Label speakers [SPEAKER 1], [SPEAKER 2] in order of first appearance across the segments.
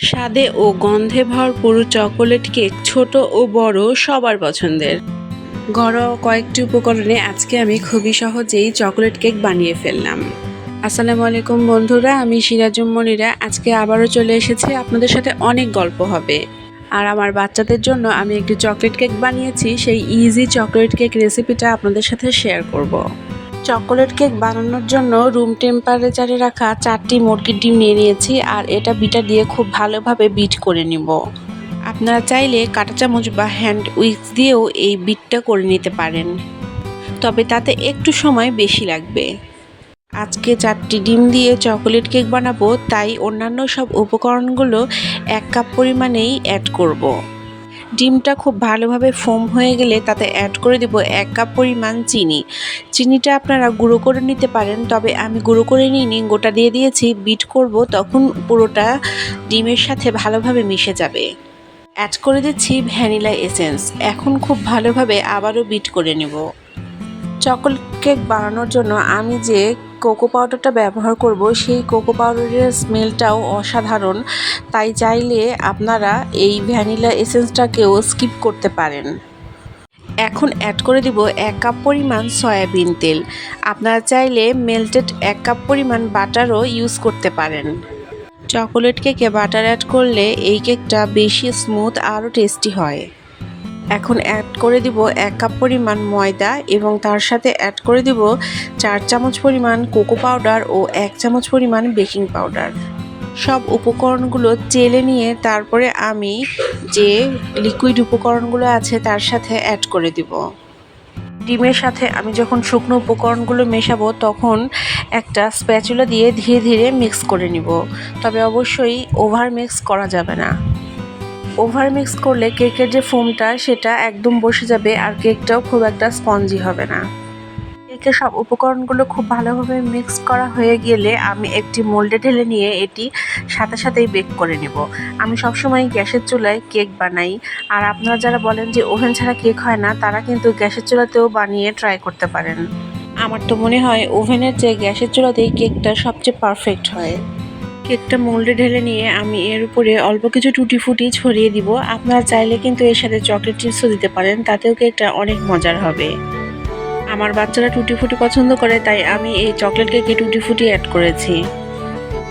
[SPEAKER 1] স্বাদে ও গন্ধে ভরপুর চকোলেট কেক ছোট ও বড় সবার পছন্দের। ঘরোয়া কয়েকটি উপকরণে আজকে আমি খুবই সহজেই চকোলেট কেক বানিয়ে ফেললাম। আসসালামু আলাইকুম বন্ধুরা, আমি সিরাজুম মনিরা আজকে আবারও চলে এসেছি। আপনাদের সাথে অনেক গল্প হবে। আর আমার বাচ্চাদের জন্য আমি একটি চকোলেট কেক বানিয়েছি, সেই ইজি চকোলেট কেক রেসিপিটা আপনাদের সাথে শেয়ার করব। চকোলেট কেক বানানোর জন্য রুম টেম্পারেচারে রাখা 4টি মুরগির ডিম নিয়ে নিয়েছি, আর এটা বিটার দিয়ে খুব ভালোভাবে বিট করে নিব। আপনারা চাইলে কাঁটা চামচ বা হ্যান্ড উইক্স দিয়েও এই বিটটা করে নিতে পারেন, তবে তাতে একটু সময় বেশি লাগবে। আজকে 4টি ডিম দিয়ে চকোলেট কেক বানাবো, তাই অন্যান্য সব উপকরণগুলো 1 কাপ পরিমাণেই অ্যাড করব। ডিমটা খুব ভালোভাবে ফোম হয়ে গেলে তাতে অ্যাড করে দেব 1 কাপ পরিমাণ চিনি। চিনিটা আপনারা গুঁড়ো করে নিতে পারেন, তবে আমি গুঁড়ো করে নিইনি, গোটা দিয়ে দিয়েছি। বিট করব, তখন পুরোটা ডিমের সাথে ভালোভাবে মিশে যাবে। অ্যাড করে দিচ্ছি ভ্যানিলা এসেন্স। এখন খুব ভালোভাবে আবারও বিট করে নেব। চকোলেট কেক বানানোর জন্য আমি যে কোকো পাউডারটা ব্যবহার করব, সেই কোকো পাউডারের স্মেলটাও অসাধারণ, তাই চাইলে আপনারা এই ভ্যানিলা এসেন্সটাকেও স্কিপ করতে পারেন। এখন অ্যাড করে দিব 1 কাপ পরিমাণ সয়াবিন তেল। আপনারা চাইলে মেল্টেড 1 কাপ পরিমাণ বাটারও ইউজ করতে পারেন। চকোলেট কেকে বাটার অ্যাড করলে এই কেকটা বেশি স্মুথ আরও টেস্টি হয়। এখন অ্যাড করে দিব 1 কাপ পরিমাণ ময়দা এবং তার সাথে অ্যাড করে দিব 4 চামচ পরিমাণ কোকো পাউডার ও 1 চামচ পরিমাণ বেকিং পাউডার। সব উপকরণগুলো চেলে নিয়ে তারপরে আমি যে লিকুইড উপকরণগুলো আছে তার সাথে অ্যাড করে দিব। ডিমের সাথে আমি যখন শুকনো উপকরণগুলো মেশাবো, তখন একটা স্প্যাচুলা দিয়ে ধীরে ধীরে মিক্স করে নিব, তবে অবশ্যই ওভার মিক্স করা যাবে না। ওভার মিক্স করলে কেকের যে ফোমটা সেটা একদম বসে যাবে, আর কেকটাও খুব একটা স্পঞ্জি হবে না। কেকের সব উপকরণগুলো খুব ভালোভাবে মিক্স করা হয়ে গেলে আমি একটি মোল্ডে ঢেলে নিয়ে এটি সাথে সাথেই বেক করে নেব। আমি সবসময় গ্যাসের চুলায় কেক বানাই, আর আপনারা যারা বলেন যে ওভেন ছাড়া কেক হয় না, তারা কিন্তু গ্যাসের চুলাতেও বানিয়ে ট্রাই করতে পারেন। আমার তো মনে হয় ওভেনের চেয়ে গ্যাসের চুলাতেই কেকটা সবচেয়ে পারফেক্ট হয়। কেকটা মোল্ডে ঢেলে নিয়ে আমি এর উপরে অল্প কিছু টুটি ফুটি ছড়িয়ে দিব। আপনারা চাইলে কিন্তু এর সাথে চকলেট চিপসও দিতে পারেন, তাতেও কেকটা অনেক মজার হবে। আমার বাচ্চারা টুটি ফুটি পছন্দ করে, তাই আমি এই চকলেট কেকে টুটি ফুটি অ্যাড করেছি।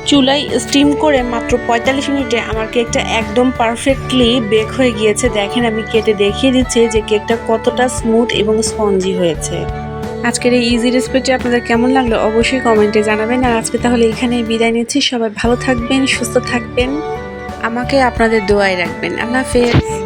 [SPEAKER 1] চুলায় স্টিম করে মাত্র 45 মিনিটে আমার কেকটা একদম পারফেক্টলি বেক হয়ে গিয়েছে। দেখেন, আমি কেটে দেখিয়ে দিচ্ছি যে কেকটা কতটা স্মুথ এবং স্পঞ্জি হয়েছে। আজকের এই ইজি রেসিপিটি আপনাদের কেমন লাগলো অবশ্যই কমেন্টে জানাবেন। আর আজকে তাহলে এখানেই বিদায় নিচ্ছি। সবাই ভালো থাকবেন, সুস্থ থাকবেন, আমাকে আপনাদের দোয়ায় রাখবেন। আল্লাহ হাফেজ।